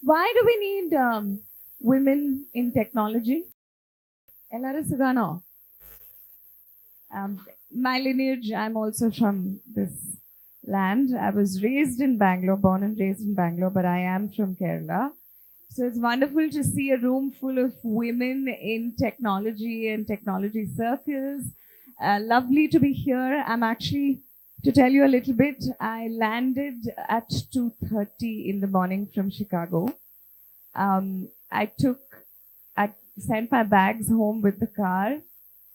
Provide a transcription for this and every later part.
Why do we need women in technology? Ellaru Sugano. My lineage, I'm also from this land. I was raised in Bangalore, born and raised in Bangalore, but I am from Kerala. So it's wonderful to see a room full of women in technology and technology circles. Lovely to be here. I'm actually, to tell you a little bit, I landed at 2:30 in the morning from Chicago. I sent my bags home with the car.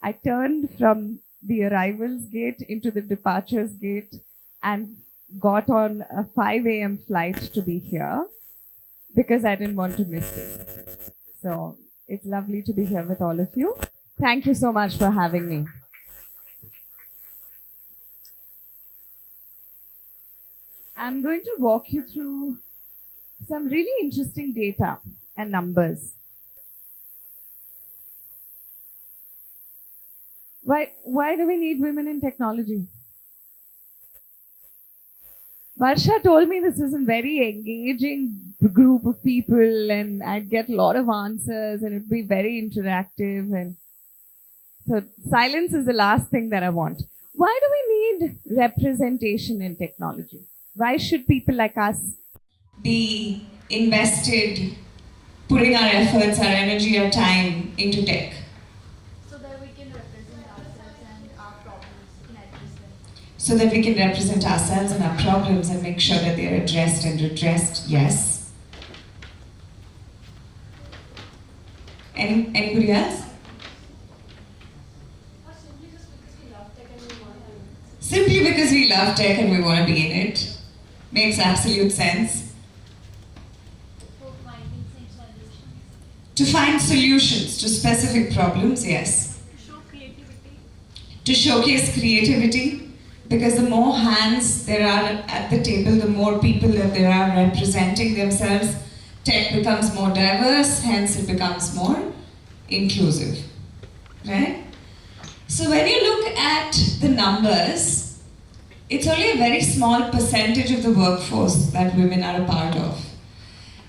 I turned from the arrivals gate into the departures gate and got on a 5 a.m. flight to be here because I didn't want to miss it. So it's lovely to be here with all of you. Thank you so much for having me. I'm going to walk you through some really interesting data and numbers. Why do we need women in technology? Varsha told me this is a very engaging group of people and I'd get a lot of answers and it'd be very interactive. And so silence is the last thing that I want. Why do we need representation in technology? Why should people like us be invested, putting our efforts, our energy, our time into tech? So that we can represent ourselves and our problems and address them. So that we can represent ourselves and our problems and make sure that they are addressed and redressed, yes. Anybody else? Or simply just because we love tech and we want to do it. Simply because we love tech and we want to be in it. Makes absolute sense. For finding solutions. To find solutions to specific problems, yes. To show creativity. To showcase creativity, because the more hands there are at the table, the more people that there are representing themselves, tech becomes more diverse, hence it becomes more inclusive, right? So when you look at the numbers, it's only a very small percentage of the workforce that women are a part of.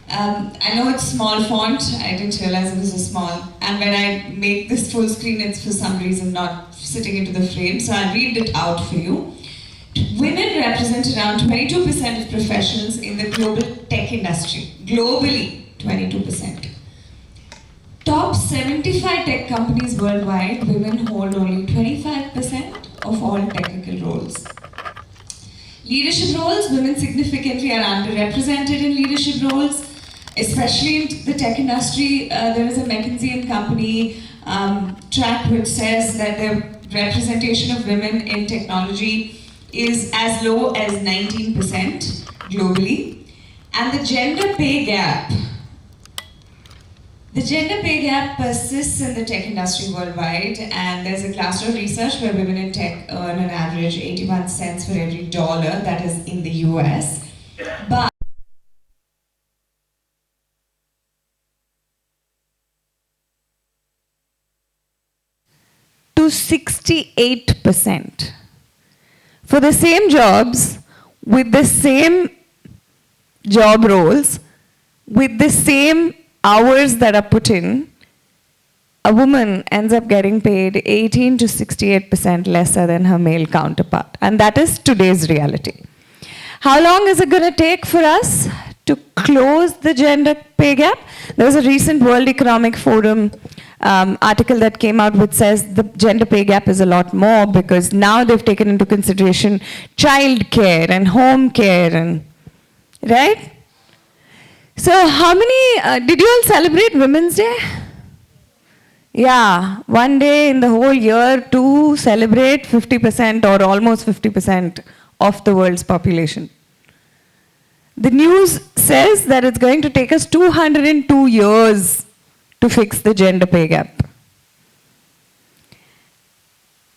I know it's small font, I didn't realize it was a small, and when I make this full screen, it's for some reason not sitting into the frame, so I'll read it out for you. Women represent around 22% of professionals in the global tech industry. Globally, 22%. Top 75 tech companies worldwide, women hold only 25% of all technical roles. Leadership roles, women significantly are underrepresented in leadership roles, especially in the tech industry. There is a McKinsey & Company track which says that the representation of women in technology is as low as 19% globally. And the gender pay gap persists in the tech industry worldwide, and there's a Glassdoor research where women in tech earn an average 81 cents for every dollar, that is in the US. But to 68%. For the same jobs, with the same job roles, with the same hours that are put in, a woman ends up getting paid 18 to 68% lesser than her male counterpart. And that is today's reality. How long is it going to take for us to close the gender pay gap? There was a recent World Economic Forum article that came out which says the gender pay gap is a lot more because now they've taken into consideration child care and home care, and right? So how many, did you all celebrate Women's Day? Yeah, one day in the whole year to celebrate 50% or almost 50% of the world's population. The news says that it's going to take us 202 years to fix the gender pay gap.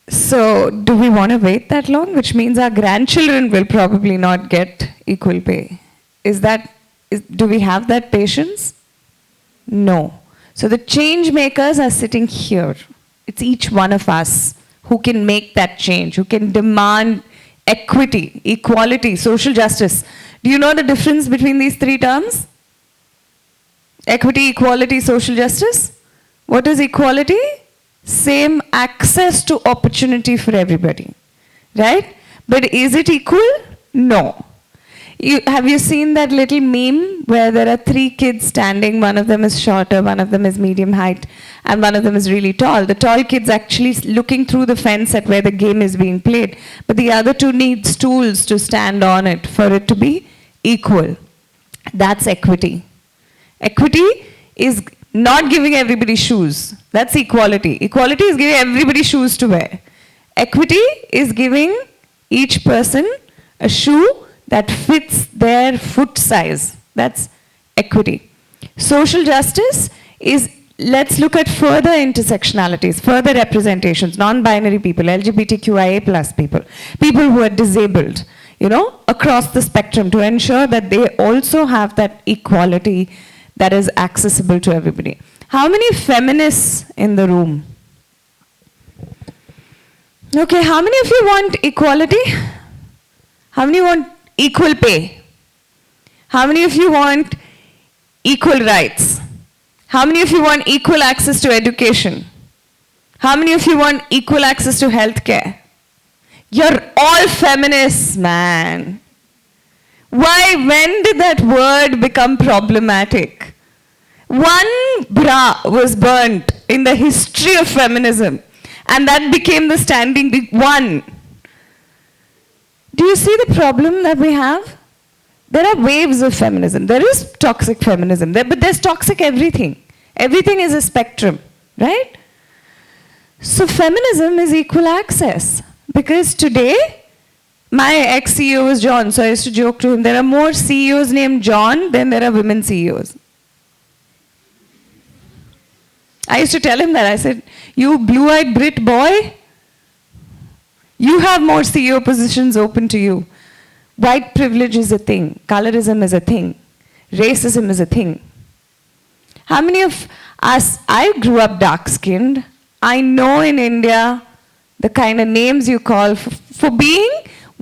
So do we want to wait that long? Which means our grandchildren will probably not get equal pay. Do we have that patience? No. So the change makers are sitting here. It's each one of us who can make that change, who can demand equity, equality, social justice. Do you know the difference between these three terms? Equity, equality, social justice. What is equality? Same access to opportunity for everybody, right? But is it equal? No. Have you seen that little meme where there are 3 kids standing, one of them is shorter, one of them is medium height, and one of them is really tall. The tall kid's actually looking through the fence at where the game is being played, but the other 2 need stools to stand on it for it to be equal. That's equity. Equity is not giving everybody shoes. That's equality. Equality is giving everybody shoes to wear. Equity is giving each person a shoe that fits their foot size. That's equity. Social justice is, let's look at further intersectionalities, further representations, non-binary people, LGBTQIA plus people, people who are disabled, you know, across the spectrum, to ensure that they also have that equality that is accessible to everybody. How many feminists in the room? Okay, how many of you want equality? How many want equal pay? How many of you want equal rights? How many of you want equal access to education? How many of you want equal access to healthcare? You're all feminists, man. Why, when did that word become problematic? One bra was burnt in the history of feminism, and that became the standing one. Do you see the problem that we have? There are waves of feminism. There is toxic feminism, but there's toxic everything. Everything is a spectrum, right? So feminism is equal access. Because today, my ex-CEO was John, so I used to joke to him, there are more CEOs named John than there are women CEOs. I used to tell him that. I said, you blue-eyed Brit boy, you have more CEO positions open to you. White privilege is a thing. Colorism is a thing. Racism is a thing. How many of us, I grew up dark-skinned. I know in India the kind of names you call for being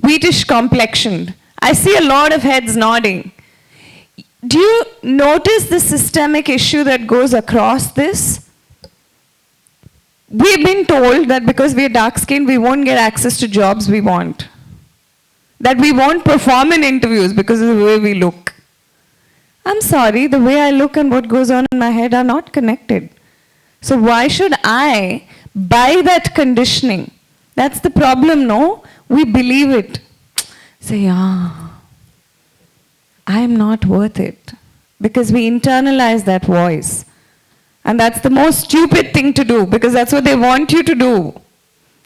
wheatish complexioned. I see a lot of heads nodding. Do you notice the systemic issue that goes across this? We've been told that because we're dark-skinned, we won't get access to jobs we want. That we won't perform in interviews because of the way we look. I'm sorry, the way I look and what goes on in my head are not connected. So why should I buy that conditioning? That's the problem, no? We believe it. Say, yeah, I'm not worth it. Because we internalize that voice. And that's the most stupid thing to do, because that's what they want you to do.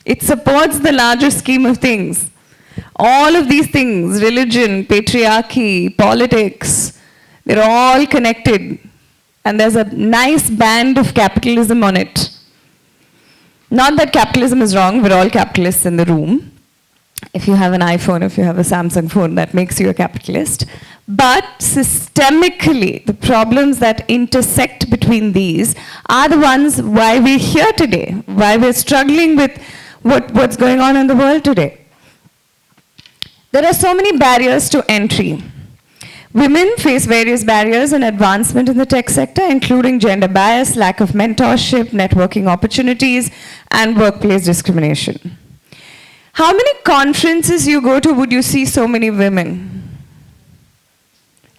It supports the larger scheme of things. All of these things, religion, patriarchy, politics, they're all connected. And there's a nice band of capitalism on it. Not that capitalism is wrong, we're all capitalists in the room. If you have an iPhone, if you have a Samsung phone, that makes you a capitalist. But systemically, the problems that intersect between these are the ones why we're here today, why we're struggling with what's going on in the world today. There are so many barriers to entry. Women face various barriers in advancement in the tech sector, including gender bias, lack of mentorship, networking opportunities, and workplace discrimination. How many conferences you go to would you see so many women?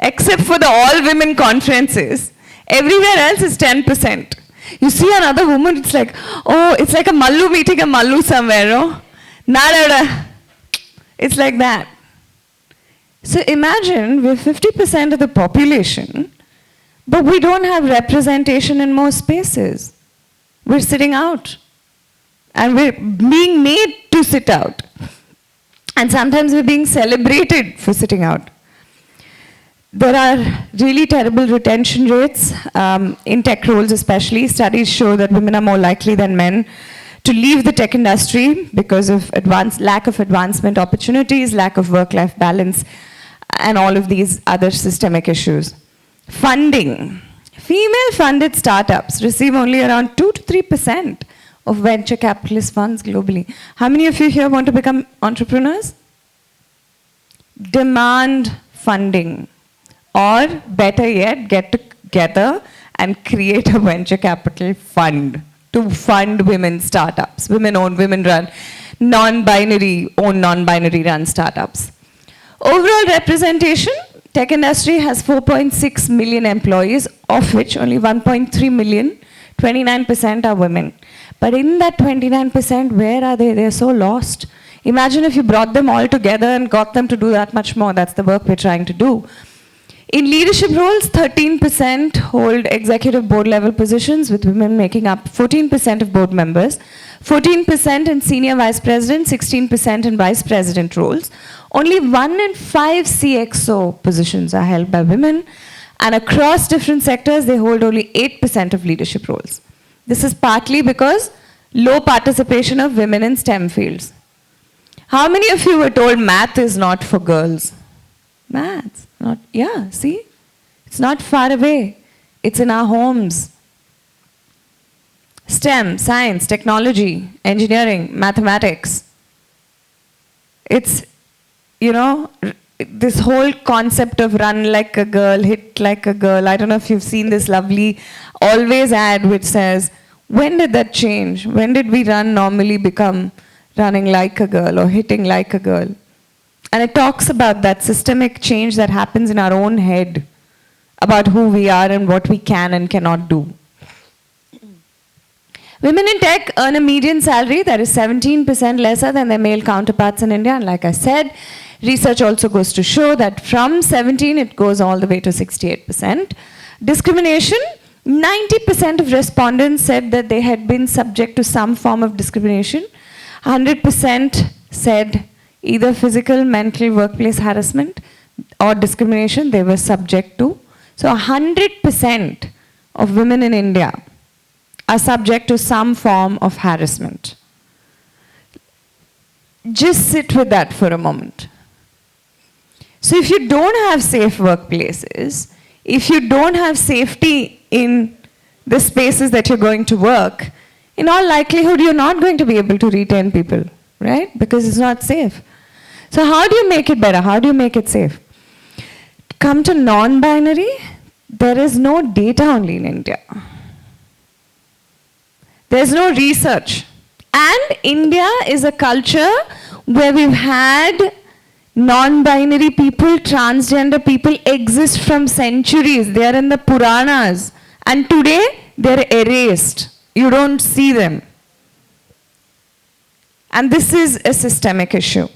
Except for the all-women conferences, everywhere else is 10%. You see another woman, it's like, oh, it's like a mallu meeting a mallu somewhere, oh? Narada. It's like that. So imagine we're 50% of the population, but we don't have representation in most spaces. We're sitting out. And we're being made to sit out. And sometimes we're being celebrated for sitting out. There are really terrible retention rates in tech roles especially. Studies show that women are more likely than men to leave the tech industry because of lack of advancement opportunities, lack of work-life balance, and all of these other systemic issues. Funding. Female-funded startups receive only around 2 to 3% of venture capitalist funds globally. How many of you here want to become entrepreneurs? Demand funding. Or better yet, together and create a venture capital fund to fund women's startups, women-owned, women-run, non-binary run startups. Overall representation, tech industry has 4.6 million employees, of which only 1.3 million, 29% are women. But in that 29%, where are they? They're so lost. Imagine if you brought them all together and got them to do that much more. That's the work we're trying to do. In leadership roles, 13% hold executive board level positions, with women making up 14% of board members, 14% in senior vice president, 16% in vice president roles. Only 1 in 5 CXO positions are held by women, and across different sectors, they hold only 8% of leadership roles. This is partly because low participation of women in STEM fields. How many of you were told math is not for girls? Maths, not, yeah, see? It's not far away. It's in our homes. STEM, science, technology, engineering, mathematics. It's, you know, this whole concept of run like a girl, hit like a girl. I don't know if you've seen this lovely always ad which says, when did that change? When did we run normally become running like a girl or hitting like a girl? And it talks about that systemic change that happens in our own head about who we are and what we can and cannot do. Women in tech earn a median salary that is 17% lesser than their male counterparts in India. And like I said, research also goes to show that from 17, it goes all the way to 68%. Discrimination, 90% of respondents said that they had been subject to some form of discrimination. 100% said either physical, mental, workplace harassment or discrimination they were subject to. So 100% of women in India are subject to some form of harassment. Just sit with that for a moment. So if you don't have safe workplaces, if you don't have safety in the spaces that you're going to work, in all likelihood you're not going to be able to retain people, right? Because it's not safe. So how do you make it better? How do you make it safe? Come to non-binary, there is no data only in India. There's no research. And India is a culture where we've had non-binary people, transgender people exist from centuries. They are in the Puranas. And today, they're erased. You don't see them. And this is a systemic issue.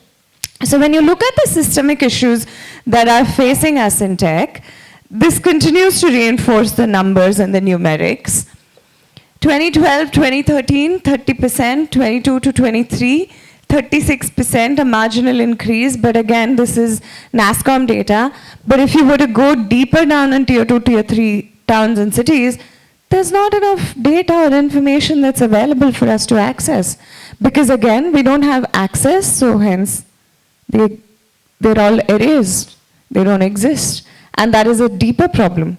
So when you look at the systemic issues that are facing us in tech, this continues to reinforce the numbers and the numerics. 2012, 2013, 30%, 22 to 23, 36%, a marginal increase, but again, this is NASSCOM data. But if you were to go deeper down in tier 2, tier 3 towns and cities, there's not enough data or information that's available for us to access. Because again, we don't have access, so hence, they're all erased. They don't exist. And that is a deeper problem.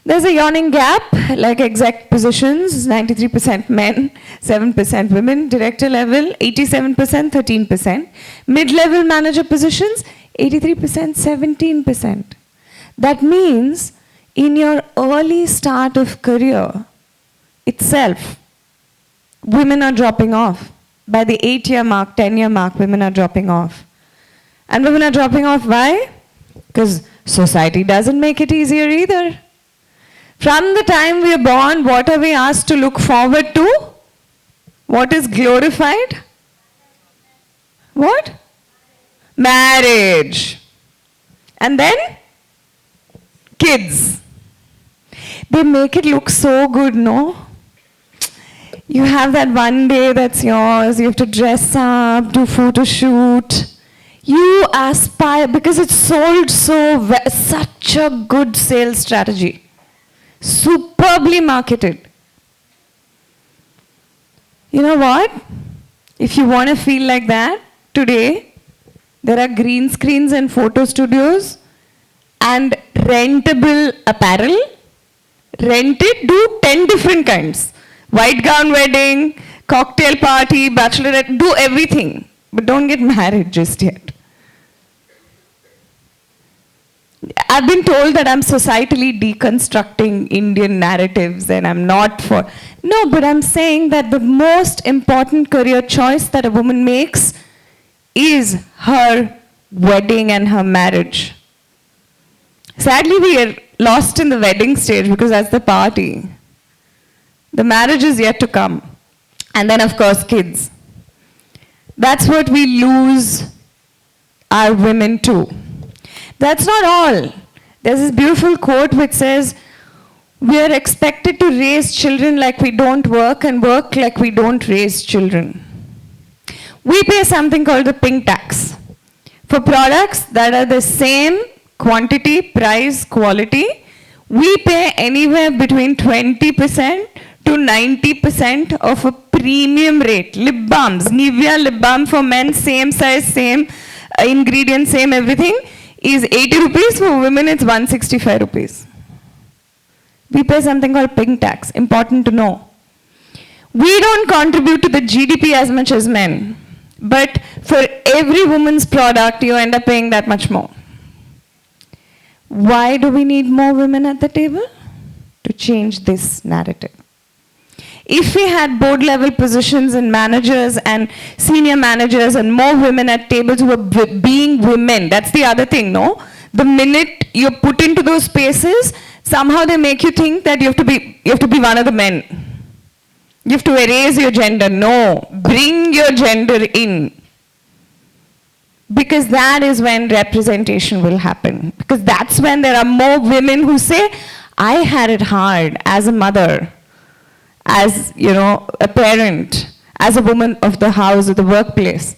There's a yawning gap, like exec positions, 93% men, 7% women. Director level, 87%, 13%. Mid-level manager positions, 83%, 17%. That means in your early start of career itself, women are dropping off. By the 8-year mark, 10-year mark, women are dropping off. And women are dropping off, why? Because society doesn't make it easier either. From the time we are born, what are we asked to look forward to? What is glorified? What? Marriage. And then? Kids. They make it look so good, no? You have that one day that's yours, you have to dress up, do photo shoot. You aspire, because it's sold so well, such a good sales strategy. Superbly marketed. You know what? If you want to feel like that, today, there are green screens and photo studios and rentable apparel. Rented, do 10 different kinds. White gown wedding, cocktail party, bachelorette, do everything. But don't get married just yet. I've been told that I'm societally deconstructing Indian narratives and I'm not for. No, but I'm saying that the most important career choice that a woman makes is her wedding and her marriage. Sadly, we are lost in the wedding stage because that's the party. The marriage is yet to come. And then, of course, kids. That's what we lose our women to. That's not all. There's this beautiful quote which says, we are expected to raise children like we don't work and work like we don't raise children. We pay something called the pink tax for products that are the same quantity, price, quality. We pay anywhere between 20% to 90% of a premium rate. Lip balms, Nivea lip balm for men, same size, same ingredients, same everything, is 80 rupees. For women, it's 165 rupees. We pay something called pink tax. Important to know. We don't contribute to the GDP as much as men. But for every woman's product, you end up paying that much more. Why do we need more women at the table? To change this narrative. If we had board level positions and managers and senior managers and more women at tables who were being women, that's the other thing, no? The minute you're put into those spaces, somehow they make you think that you have to be one of the men. You have to erase your gender. No, bring your gender in. Because that is when representation will happen. Because that's when there are more women who say, I had it hard as a mother, as, you know, a parent, as a woman of the house or the workplace.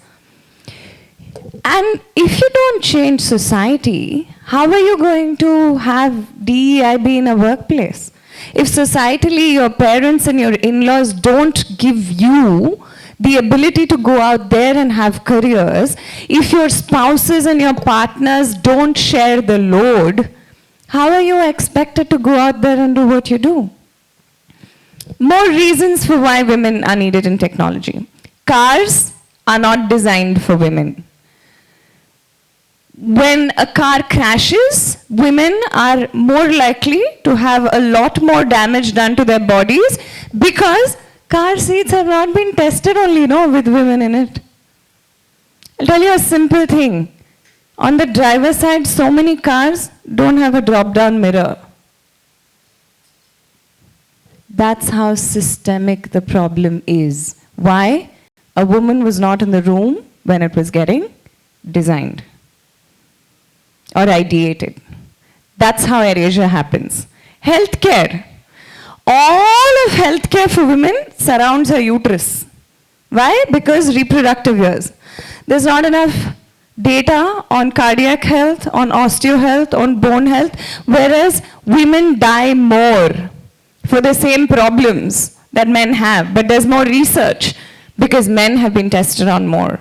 And if you don't change society, how are you going to have DEIB in a workplace? If societally your parents and your in-laws don't give you the ability to go out there and have careers, if your spouses and your partners don't share the load, how are you expected to go out there and do what you do? More reasons for why women are needed in technology. Cars are not designed for women. When a car crashes, women are more likely to have a lot more damage done to their bodies because car seats have not been tested only, with women in it. I'll tell you a simple thing. On the driver's side, so many cars don't have a drop-down mirror. That's how systemic the problem is. Why? A woman was not in the room when it was getting designed or ideated. That's how erasure happens. Healthcare. All of healthcare for women surrounds her uterus. Why? Because reproductive years. There's not enough data on cardiac health, on osteo health, on bone health, whereas women die more for the same problems that men have. But there's more research because men have been tested on more.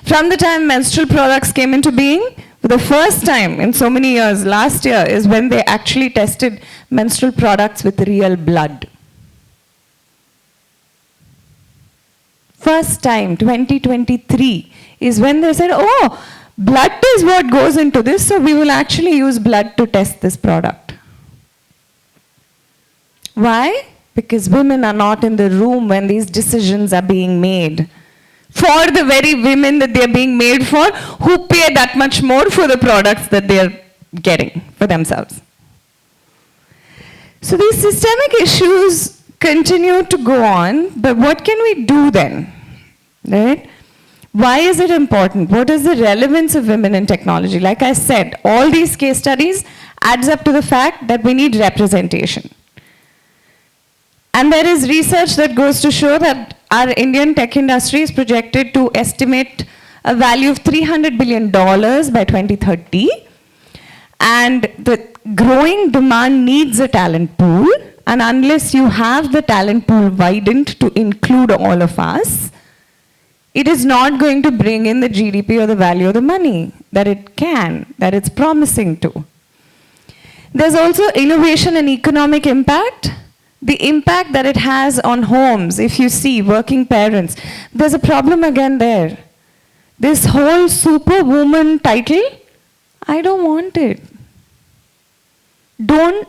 From the time menstrual products came into being, for the first time in so many years, last year, is when they actually tested menstrual products with real blood. First time, 2023, is when they said, oh, blood is what goes into this, so we will actually use blood to test this product. Why? Because women are not in the room when these decisions are being made. For the very women that they are being made for, who pay that much more for the products that they are getting for themselves. So these systemic issues continue to go on, but what can we do then? Right? Why is it important? What is the relevance of women in technology? Like I said, all these case studies adds up to the fact that we need representation. And there is research that goes to show that our Indian tech industry is projected to estimate a value of $300 billion by 2030. And the growing demand needs a talent pool. And unless you have the talent pool widened to include all of us, it is not going to bring in the GDP or the value of the money that it can, that it's promising to. There's also innovation and economic impact. The impact that it has on homes, if you see working parents, there's a problem again there. This whole superwoman title, I don't want it. Don't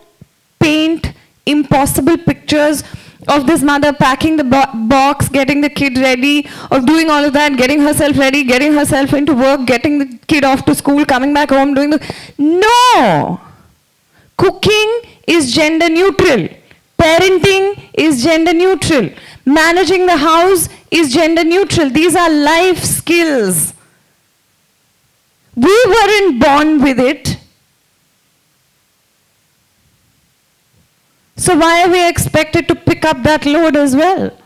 paint impossible pictures of this mother packing the box, getting the kid ready, of doing all of that, getting herself ready, getting herself into work, getting the kid off to school, coming back home, doing the... No! Cooking is gender neutral. Parenting is gender neutral. Managing the house is gender neutral. These are life skills. We weren't born with it. So why are we expected to pick up that load as well?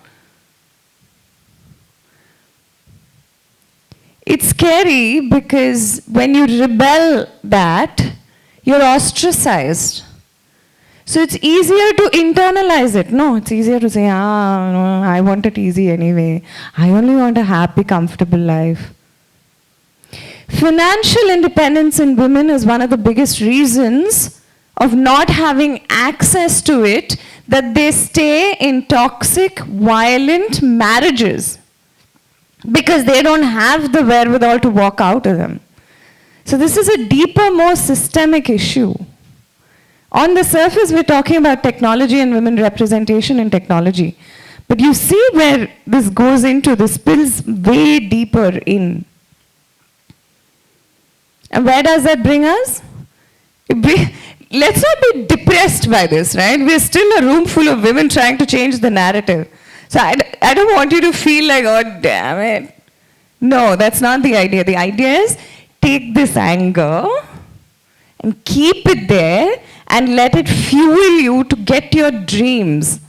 It's scary because when you rebel that, you're ostracized. So it's easier to internalize it. No, it's easier to say, no, I want it easy anyway. I only want a happy, comfortable life. Financial independence in women is one of the biggest reasons of not having access to it, that they stay in toxic, violent marriages because they don't have the wherewithal to walk out of them. So this is a deeper, more systemic issue. On the surface, we're talking about technology and women representation in technology. But you see where this goes into, this spills way deeper in. And where does that bring us? Let's not be depressed by this, right? We're still a room full of women trying to change the narrative. So I don't want you to feel like, oh, damn it. No, that's not the idea. The idea is take this anger and keep it there and let it fuel you to get your dreams.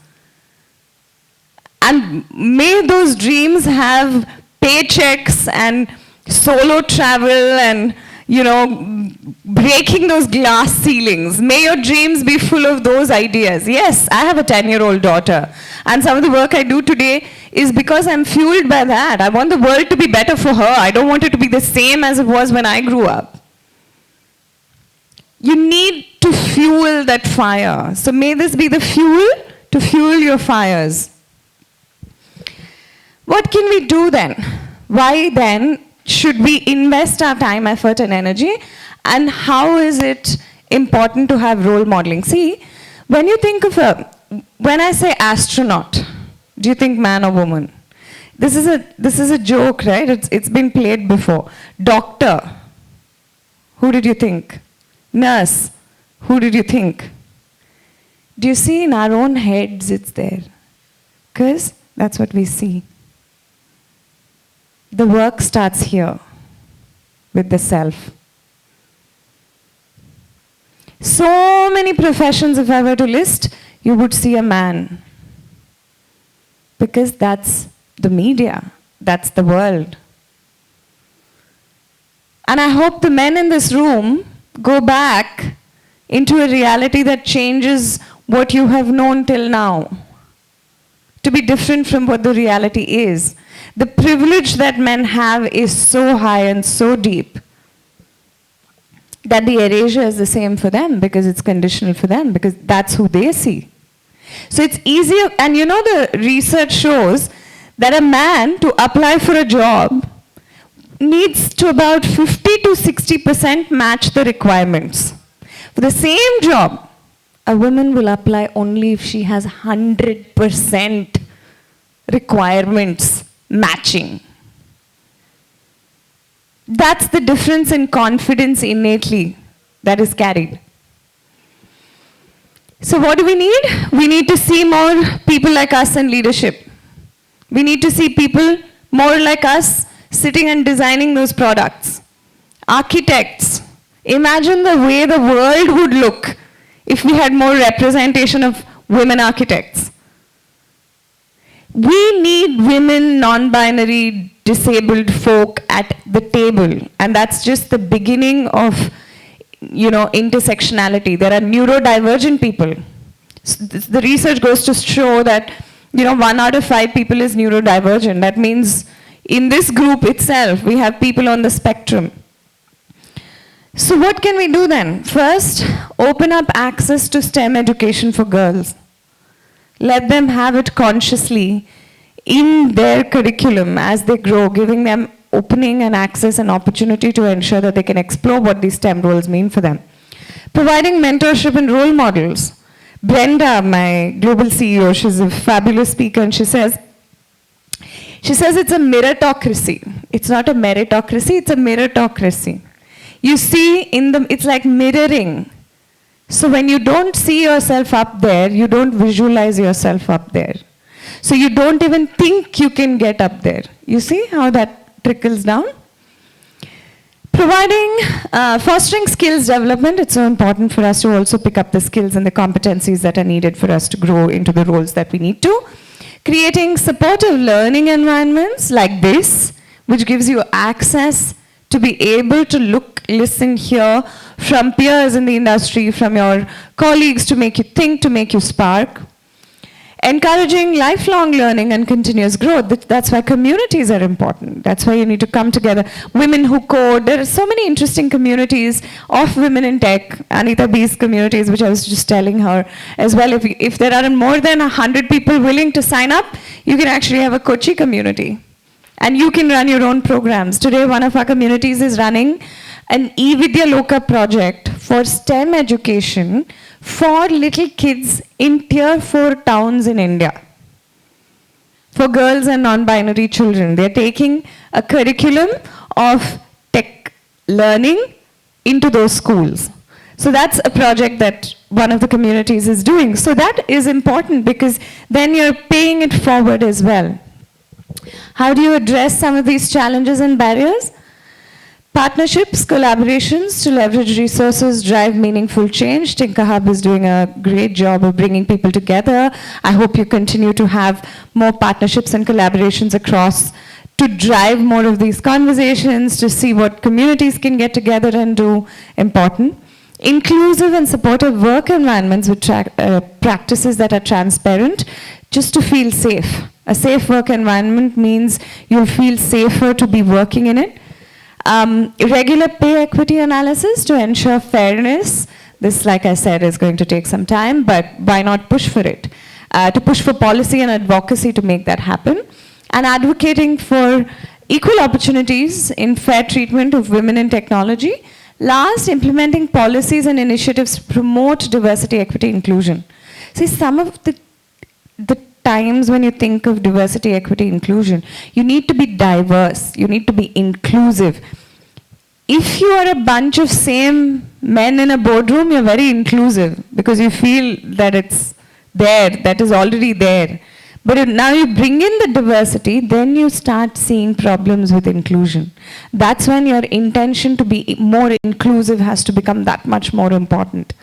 And may those dreams have paychecks and solo travel and, you know, breaking those glass ceilings. May your dreams be full of those ideas. Yes, I have a 10-year-old daughter. And some of the work I do today is because I'm fueled by that. I want the world to be better for her. I don't want it to be the same as it was when I grew up. You need to fuel that fire. So may this be the fuel to fuel your fires. What can we do then? Why then should we invest our time, effort, and energy? And how is it important to have role modeling? See, when you think of when I say astronaut, do you think man or woman? This is a joke, right? It's been played before. Doctor, who did you think? Nurse, who did you think? Do you see in our own heads it's there? Because that's what we see. The work starts here with the self. So many professions, if I were to list, you would see a man. Because that's the media, that's the world. And I hope the men in this room go back into a reality that changes what you have known till now, to be different from what the reality is. The privilege that men have is so high and so deep that the erasure is the same for them because it's conditional for them, because that's who they see. So it's easier, and you know the research shows that a man to apply for a job needs to about 50 to 60% match the requirements. For the same job, a woman will apply only if she has 100% requirements matching. That's the difference in confidence innately that is carried. So what do we need? We need to see more people like us in leadership. We need to see people more like us sitting and designing those products. Architects. Imagine the way the world would look if we had more representation of women architects. We need women, non-binary, disabled folk at the table. And that's just the beginning of, you know, intersectionality. There are neurodivergent people. The research goes to show that, you know, 1 out of 5 people is neurodivergent. That means in this group itself, we have people on the spectrum. So what can we do then? First, open up access to STEM education for girls. Let them have it consciously in their curriculum as they grow, giving them opening and access and opportunity to ensure that they can explore what these STEM roles mean for them. Providing mentorship and role models. Brenda, my global CEO, she's a fabulous speaker, and she says it's a meritocracy. It's not a meritocracy, it's a meritocracy. You see, it's like mirroring. So when you don't see yourself up there, you don't visualize yourself up there. So you don't even think you can get up there. You see how that trickles down? Fostering skills development, it's so important for us to also pick up the skills and the competencies that are needed for us to grow into the roles that we need to. Creating supportive learning environments like this, which gives you access to be able to look, listen, hear from peers in the industry, from your colleagues, to make you think, to make you spark. Encouraging lifelong learning and continuous growth. That's why communities are important. That's why you need to come together. Women who code. There are so many interesting communities of women in tech. Anita B's communities, which I was just telling her as well. If there are more than 100 people willing to sign up, you can actually have a Kochi community. And you can run your own programs. Today, one of our communities is running an e-Vidya Loka project for STEM education for little kids in tier 4 towns in India. For girls and non-binary children. They're taking a curriculum of tech learning into those schools. So that's a project that one of the communities is doing. So that is important because then you're paying it forward as well. How do you address some of these challenges and barriers? Partnerships, collaborations to leverage resources, drive meaningful change. TinkerHub is doing a great job of bringing people together. I hope you continue to have more partnerships and collaborations across to drive more of these conversations, to see what communities can get together and do. Important. Inclusive and supportive work environments with practices that are transparent, just to feel safe. A safe work environment means you'll feel safer to be working in it. Regular pay equity analysis to ensure fairness. This, like I said, is going to take some time, but why not push for it? To push for policy and advocacy to make that happen. And advocating for equal opportunities in fair treatment of women in technology. Last, implementing policies and initiatives to promote diversity, equity, inclusion. See, some of the times when you think of diversity, equity, inclusion, you need to be diverse, you need to be inclusive. If you are a bunch of same men in a boardroom, you're very inclusive because you feel that it's there, that is already there. But if now you bring in the diversity, then you start seeing problems with inclusion. That's when your intention to be more inclusive has to become that much more important.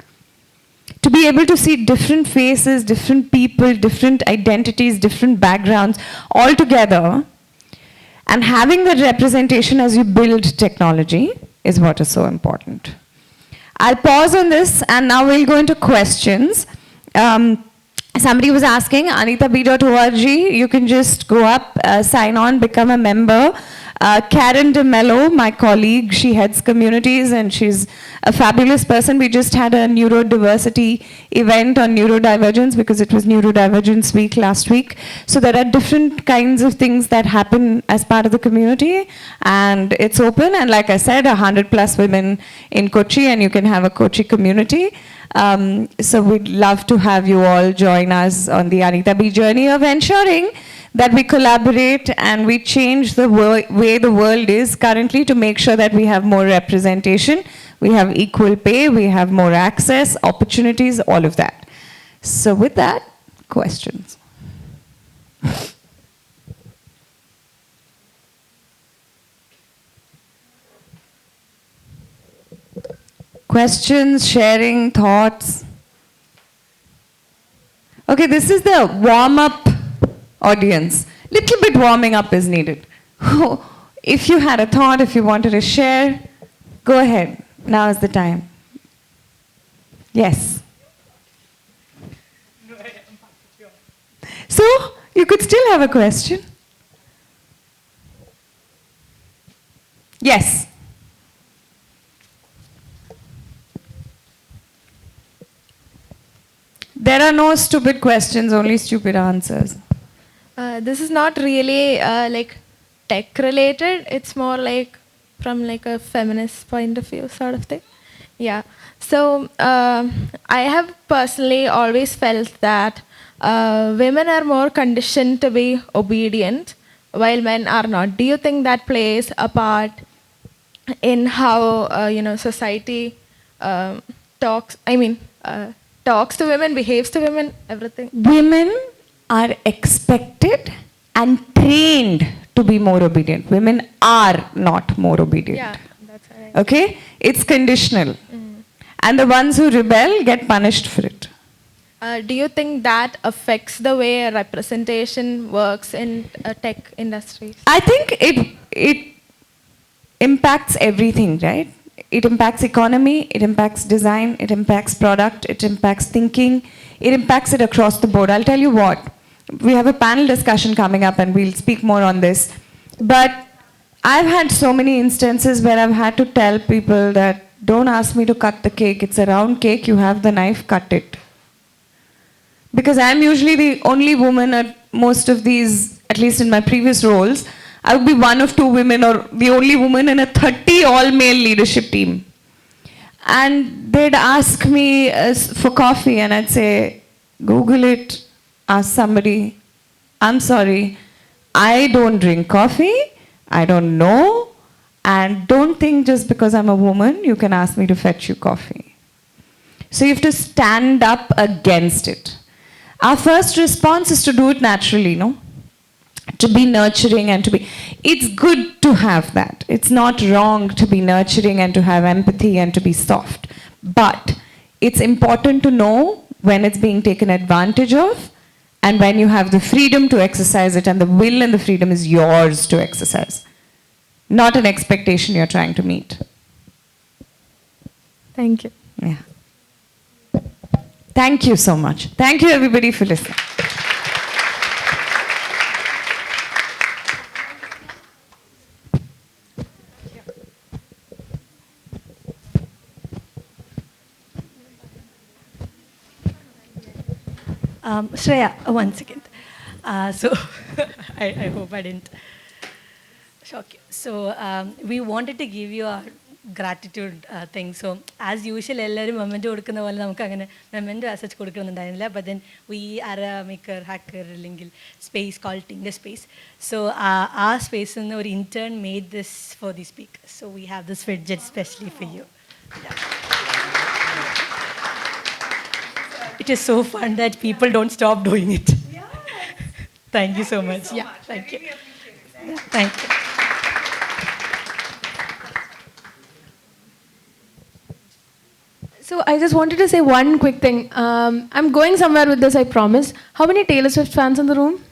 To be able to see different faces, different people, different identities, different backgrounds all together, and having that representation as you build technology is what is so important. I'll pause on this and now we'll go into questions. Somebody was asking, anitab.org, you can just go up, sign on, become a member. Karen DeMello, my colleague, she heads communities and she's a fabulous person. We just had a neurodiversity event on neurodivergence because it was Neurodivergence Week last week. So there are different kinds of things that happen as part of the community and it's open. And like I said, 100+ women in Kochi and you can have a Kochi community. So we'd love to have you all join us on the Anita B journey of ensuring that we collaborate and we change the way the world is currently to make sure that we have more representation, we have equal pay, we have more access, opportunities, all of that. So with that, questions. Questions, sharing, thoughts. Okay, this is the warm-up audience. Little bit warming up is needed. If you had a thought, if you wanted to share, go ahead. Now is the time. Yes. So, you could still have a question. Yes. There are no stupid questions, only stupid answers. This is not really like tech related. It's more like from like a feminist point of view sort of thing. Yeah. So I have personally always felt that women are more conditioned to be obedient while men are not. Do you think that plays a part in how society talks? I mean, talks to women, behaves to women, everything. Women are expected and trained to be more obedient. Women are not more obedient. Yeah, that's right. Okay? It's conditional. And the ones who rebel get punished for it. Do you think that affects the way representation works in tech industries? I think it impacts everything, right? It impacts economy, it impacts design, it impacts product, it impacts thinking, it impacts it across the board. I'll tell you what, we have a panel discussion coming up and we'll speak more on this. But I've had so many instances where I've had to tell people that don't ask me to cut the cake. It's a round cake, you have the knife, cut it. Because I'm usually the only woman at most of these, at least in my previous roles, I would be one of two women or the only woman in a 30 all-male leadership team. And they'd ask me for coffee and I'd say, Google it, ask somebody. I'm sorry, I don't drink coffee, I don't know, and don't think just because I'm a woman, you can ask me to fetch you coffee. So you have to stand up against it. Our first response is to do it naturally, no? To be nurturing and to be... It's good to have that. It's not wrong to be nurturing and to have empathy and to be soft. But it's important to know when it's being taken advantage of and when you have the freedom to exercise it, and the will and the freedom is yours to exercise, not an expectation you're trying to meet. Thank you. Yeah. Thank you so much. Thank you everybody for listening. Shreya, one second. So, I hope I didn't shock you. So, we wanted to give you a gratitude thing. So, as usual, every memento കൊടുക്കുന്ന പോലെ നമുക്ക് അങ്ങനെ memento as such കൊടുക്കണമെന്നുണ്ടായിരുന്നില്ല. But then we are a maker, hacker, അല്ലെങ്കിൽ space called Tinker Space. So, our space in our intern made this for the speaker. So, we have this widget especially for you. Yeah. It is so fun that people don't stop doing it. Yeah. Thank you so much. Yeah, thank you. Thank you. So I just wanted to say one quick thing. I'm going somewhere with this, I promise. How many Taylor Swift fans in the room?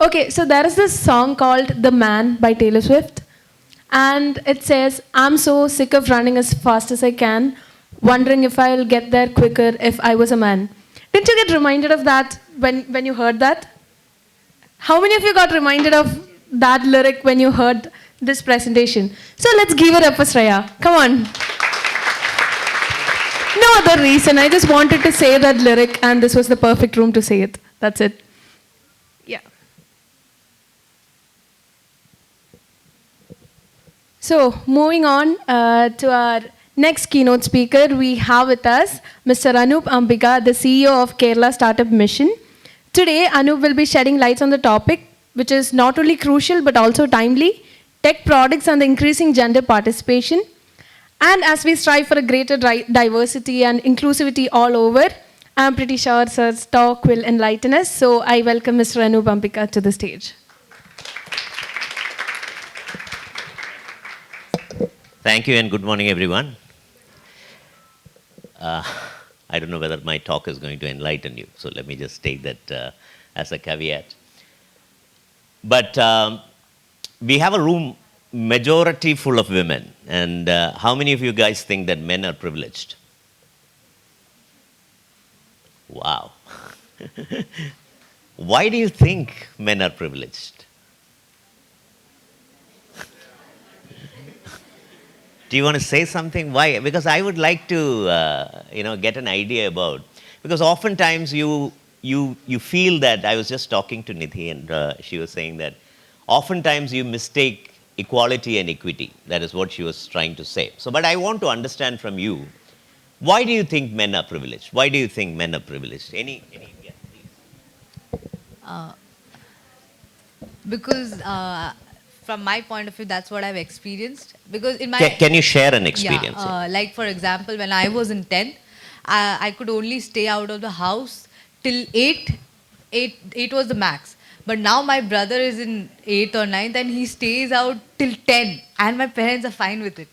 Okay, so there is this song called The Man by Taylor Swift. And it says, I'm so sick of running as fast as I can, wondering if I'll get there quicker if I was a man. Didn't you get reminded of that when you heard that? How many of you got reminded of that lyric when you heard this presentation? So let's give it up for Shreya. Come on. No other reason. I just wanted to say that lyric and this was the perfect room to say it. That's it. Yeah. So moving on to our next keynote speaker, we have with us Mr. Anoop Ambika, the CEO of Kerala Startup Mission. Today, Anoop will be shedding lights on the topic, which is not only crucial but also timely, tech products and the increasing gender participation. And as we strive for a greater diversity and inclusivity all over, I'm pretty sure Sir's talk will enlighten us. So I welcome Mr. Anoop Ambika to the stage. Thank you and good morning, everyone. I don't know whether my talk is going to enlighten you, so let me just state that as a caveat. But we have a room majority full of women, and how many of you guys think that men are privileged? Wow. Why do you think men are privileged? Do you want to say something? Why? Because I would like to, get an idea about. Because oftentimes you feel that. I was just talking to Nidhi and she was saying that oftentimes you mistake equality and equity. That is what she was trying to say. So, but I want to understand from you, why do you think men are privileged? Why do you think men are privileged? Yeah, Uh, because from my point of view, that's what I've experienced. Because in my can you share an experience? yeah, like for example, when I was in 10th, I could only stay out of the house till 8. 8 was the max. But now my brother is in 8th or 9th and he stays out till 10, and my parents are fine with it.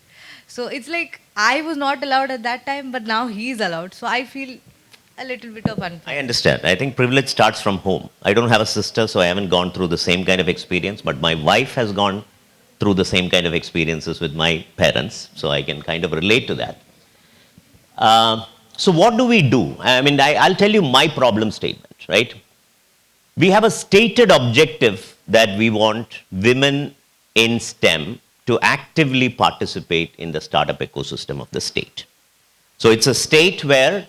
So it's like I was not allowed at that time, but now he's allowed. So I feel a little bit of unfair. I understand. I think privilege starts from home. I don't have a sister, so I haven't gone through the same kind of experience, but my wife has gone through the same kind of experiences with my parents, so I can kind of relate to that. So what do we do? I mean, I'll tell you my problem statement, right? We have a stated objective that we want women in STEM to actively participate in the startup ecosystem of the state. So it's a state where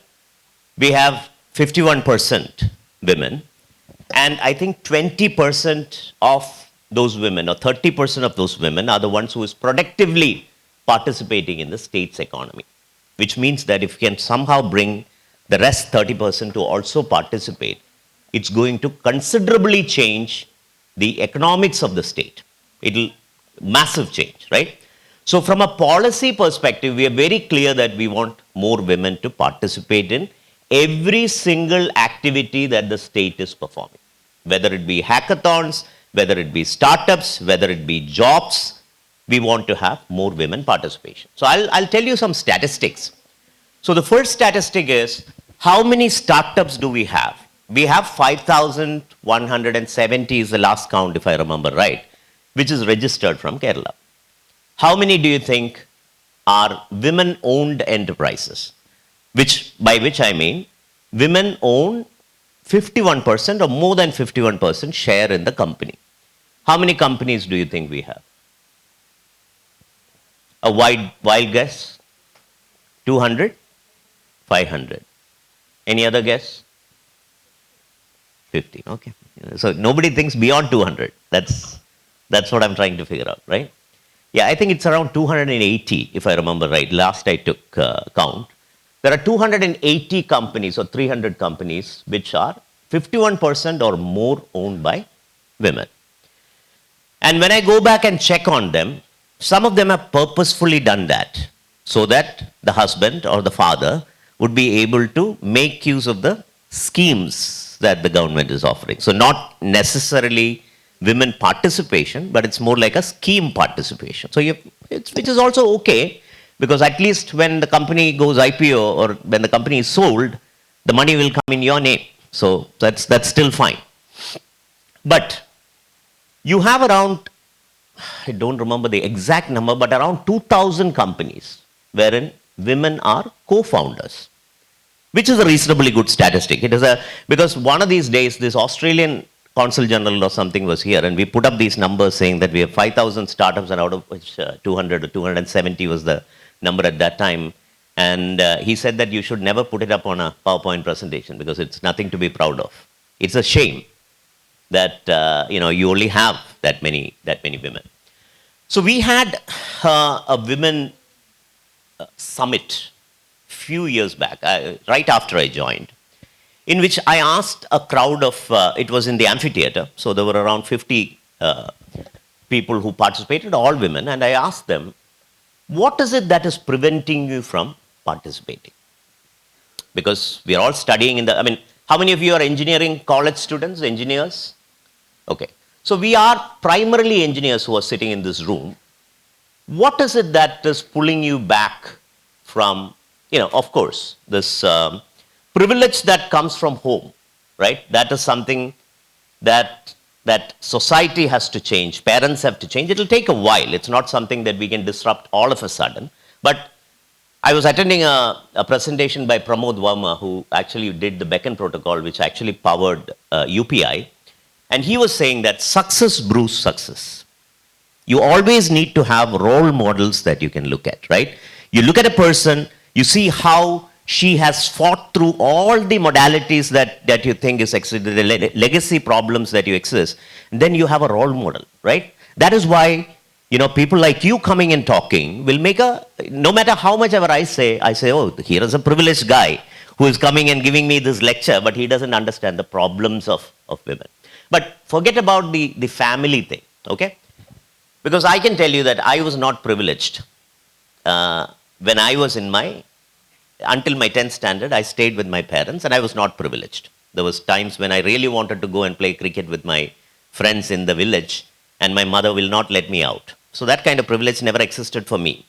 we have 51% women, and I think 20% of those women or 30% of those women are the ones who is productively participating in the state's economy, which means that if you can somehow bring the rest 30% to also participate, it's going to considerably change the economics of the state. It'll massive change, right? So from a policy perspective, we are very clear that we want more women to participate in every single activity that the state is performing, whether it be hackathons, whether it be startups, whether it be jobs. We want to have more women participation. So I'll tell you some statistics. So the first statistic is, how many startups do we have? We have 5,170 is the last count, if I remember right, which is registered from Kerala. How many do you think are women-owned enterprises? By which I mean, women own 51% or more than 51% share in the company. How many companies do you think we have? A wild guess? 200? 500? Any other guess? 50, okay. So nobody thinks beyond 200. That's what I'm trying to figure out, right? Yeah, I think it's around 280, if I remember right. Last I took count. There are 280 companies or 300 companies which are 51% or more owned by women. And when I go back and check on them, some of them have purposefully done that so that the husband or the father would be able to make use of the schemes that the government is offering. So not necessarily women participation, but it's more like a scheme participation. So which is also okay, because at least when the company goes IPO or when the company is sold, the money will come in your name. So that's still fine. But you have around, I don't remember the exact number, but around 2,000 companies wherein women are co-founders, which is a reasonably good statistic. It is because one of these days, this Australian Consul General or something was here, and we put up these numbers saying that we have 5,000 startups, and out of which 200 or 270 was the number at that time. And he said that you should never put it up on a PowerPoint presentation because it's nothing to be proud of. It's a shame that you only have that many women. So we had a women summit few years back, right after I joined, in which I asked a crowd of, it was in the amphitheater, so there were around 50 people who participated, all women, and I asked them, what is it that is preventing you from participating? Because we are all studying how many of you are engineering college students, engineers? Okay. So we are primarily engineers who are sitting in this room. What is it that is pulling you back from, of course, this privilege that comes from home, right? That is something that society has to change, parents have to change. It will take a while. It's not something that we can disrupt all of a sudden. But I was attending a presentation by Pramod Verma, who actually did the Beacon protocol, which actually powered UPI. And he was saying that success brews success. You always need to have role models that you can look at, right? You look at a person, you see how she has fought through all the modalities that you think is the legacy problems that you exist, and then you have a role model, right? That is why people like you coming and talking will make no matter how much ever I say, oh, here is a privileged guy who is coming and giving me this lecture, but he doesn't understand the problems of women. But forget about the family thing, okay? Because I can tell you that I was not privileged. When I was until my 10th standard, I stayed with my parents and I was not privileged. There was times when I really wanted to go and play cricket with my friends in the village and my mother will not let me out. So that kind of privilege never existed for me.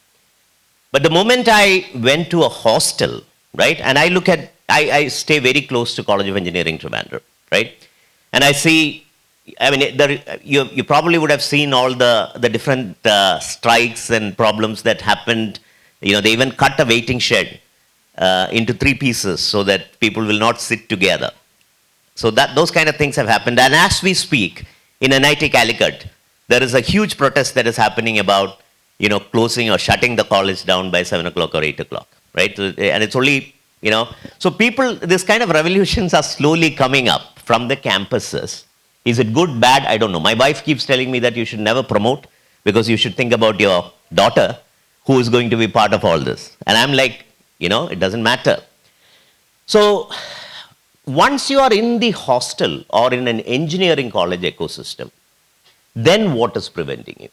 But the moment I went to a hostel, right, and I stay very close to College of Engineering, Trivandrum, right, and I see, you probably would have seen all the different strikes and problems that happened. They even cut a waiting shed into 3 pieces so that people will not sit together. So those kind of things have happened. And as we speak, in NIT Calicut, there is a huge protest that is happening about, closing or shutting the college down by 7 o'clock or 8 o'clock, right? And it's only, so this kind of revolutions are slowly coming up from the campuses. Is it good, bad? I don't know. My wife keeps telling me that you should never promote because you should think about your daughter who is going to be part of all this. And I'm like, it doesn't matter. So once you are in the hostel or in an engineering college ecosystem, then what is preventing you?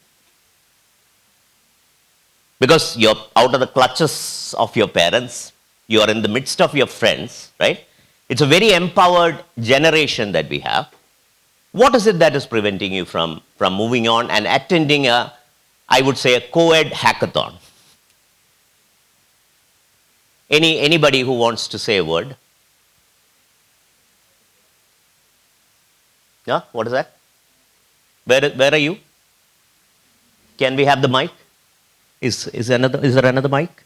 Because you're out of the clutches of your parents, you are in the midst of your friends, right? It's a very empowered generation that we have. What is it that is preventing you from moving on and attending I would say, a co-ed hackathon? Anybody who wants to say a word? Yeah, what is that? Where are you? Can we have the mic? Is there another mic?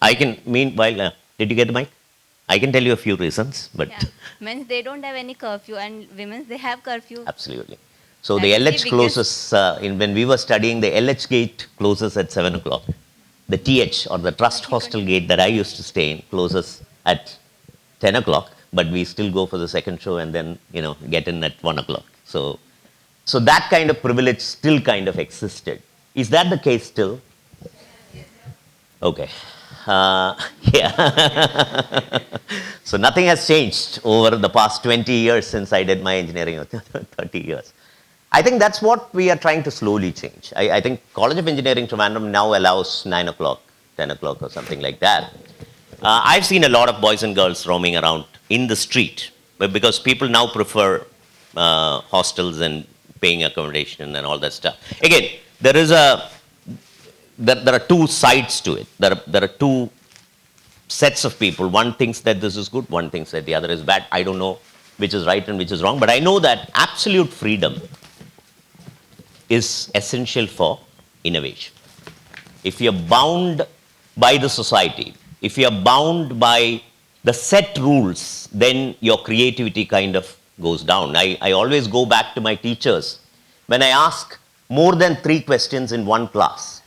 I can, meanwhile, did you get the mic? I can tell you a few reasons, but... Yeah. Means they don't have any curfew and women, they have curfew. Absolutely. So the LH closes, when we were studying, the LH gate closes at 7 o'clock. The TH or the Trust Hostel gate that I used to stay in closes at 10 o'clock, but we still go for the second show and then, get in at 1 o'clock. So that kind of privilege still kind of existed. Is that the case still? Okay. Yeah. So nothing has changed over the past 20 years since I did my engineering, 30 years. I think that's what we are trying to slowly change. I think College of Engineering Trivandrum now allows 9 o'clock, 10 o'clock or something like that. I've seen a lot of boys and girls roaming around in the street because people now prefer hostels and paying accommodation and all that stuff. Again, there are two sides to it. There are two sets of people. One thinks that this is good, one thinks that the other is bad. I don't know which is right and which is wrong, but I know that absolute freedom is essential for innovation. If you're bound by the society, if you're bound by the set rules, then your creativity kind of goes down. I always go back to my teachers. When I ask more than 3 questions in one class,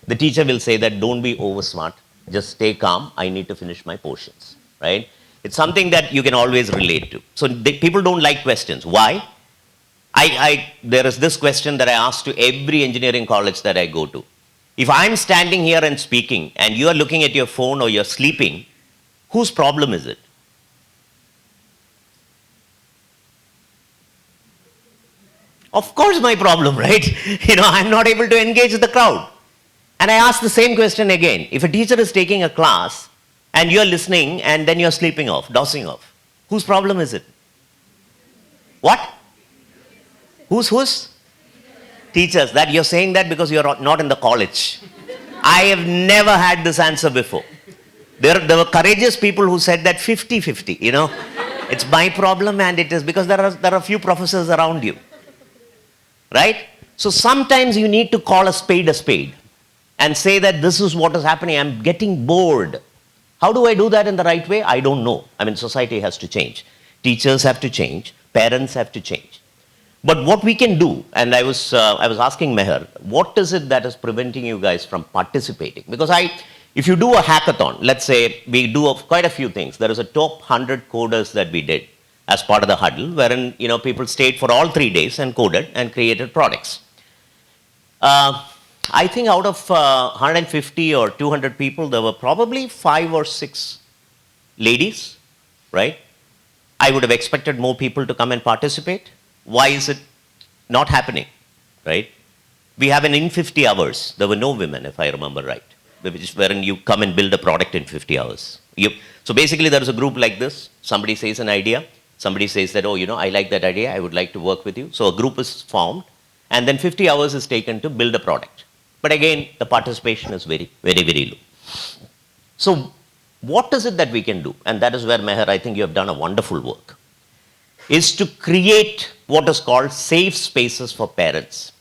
the teacher will say that don't be over smart, just stay calm, I need to finish my portions, right? It's something that you can always relate to. So people don't like questions. Why? There is this question that I ask to every engineering college that I go to. If I'm standing here and speaking and you are looking at your phone or you're sleeping, whose problem is it? Of course my problem, right? I'm not able to engage the crowd. And I ask the same question again. If a teacher is taking a class and you're listening and then you're sleeping off, dozing off, whose problem is it? What? Whose? Teachers. That you're saying that because you're not in the college. I have never had this answer before. There were courageous people who said that 50-50, It's my problem and it is because there are a few professors around you. Right? So sometimes you need to call a spade and say that this is what is happening. I'm getting bored. How do I do that in the right way? I don't know. Society has to change. Teachers have to change. Parents have to change. But what we can do, and I was asking Meher, what is it that is preventing you guys from participating? Because if you do a hackathon, let's say we do quite a few things. There is a top 100 coders that we did as part of the huddle, wherein people stayed for all 3 days and coded and created products. I think out of 150 or 200 people, there were probably 5 or 6 ladies, right? I would have expected more people to come and participate. Why is it not happening, right? We have in 50 hours, there were no women, if I remember right, wherein you come and build a product in 50 hours. So basically there is a group like this, somebody says an idea, somebody says that, oh, I like that idea, I would like to work with you. So a group is formed, and then 50 hours is taken to build a product. But again, the participation is very, very, very low. So what is it that we can do? And that is where, Meher, I think you have done a wonderful work, is to create what is called safe spaces for parents.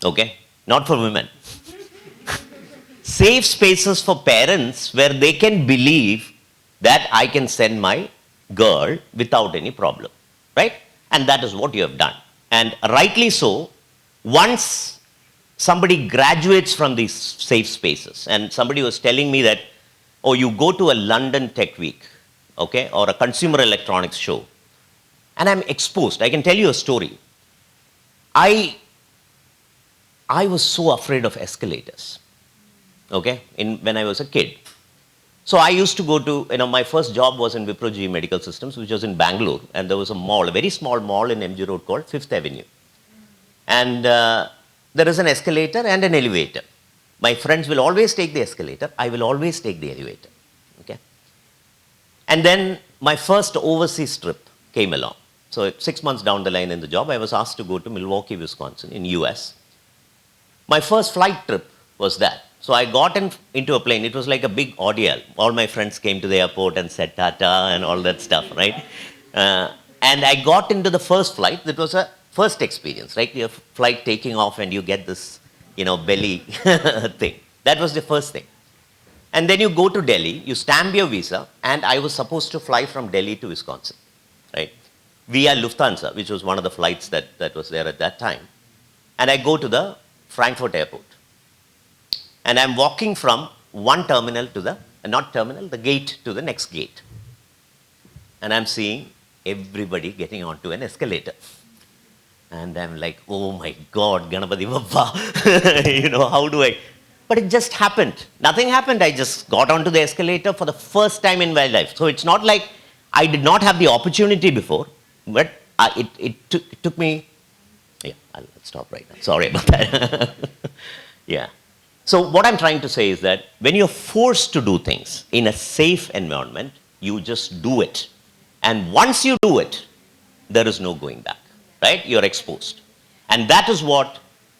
Okay? Not for women. Safe spaces for parents where they can believe that I can send my girl without any problem. Right? And that is what you have done. And rightly so, once somebody graduates from these safe spaces, and somebody was telling me that, oh, you go to a London Tech Week, okay, or a consumer electronics show, and I'm exposed. I can tell you a story. I was so afraid of escalators, okay, when I was a kid. So I used to go to, my first job was in Wipro GE Medical Systems, which was in Bangalore, and there was a mall, a very small mall in MG Road called 5th Avenue. And there is an escalator and an elevator. My friends will always take the escalator, I will always take the elevator, okay. And then my first overseas trip came along. So 6 months down the line in the job, I was asked to go to Milwaukee, Wisconsin in US. My first flight trip was that. So I got into a plane. It was like a big ordeal. All my friends came to the airport and said tata and all that stuff, right? And I got into the first flight. That was a first experience, right? Your flight taking off and you get this, belly thing. That was the first thing. And then you go to Delhi, you stamp your visa, and I was supposed to fly from Delhi to Wisconsin, right? Via Lufthansa, which was one of the flights that was there at that time. And I go to the Frankfurt airport. And I'm walking from one terminal to the gate to the next gate. And I'm seeing everybody getting onto an escalator. And I'm like, oh my God, Ganapati Bappa, how do I? But it just happened. Nothing happened. I just got onto the escalator for the first time in my life. So it's not like I did not have the opportunity before, but it took me, yeah, I'll stop right now. Sorry about that. Yeah. So what I'm trying to say is that when you're forced to do things in a safe environment, you just do it. And once you do it, there is no going back, right? You're exposed. And that is what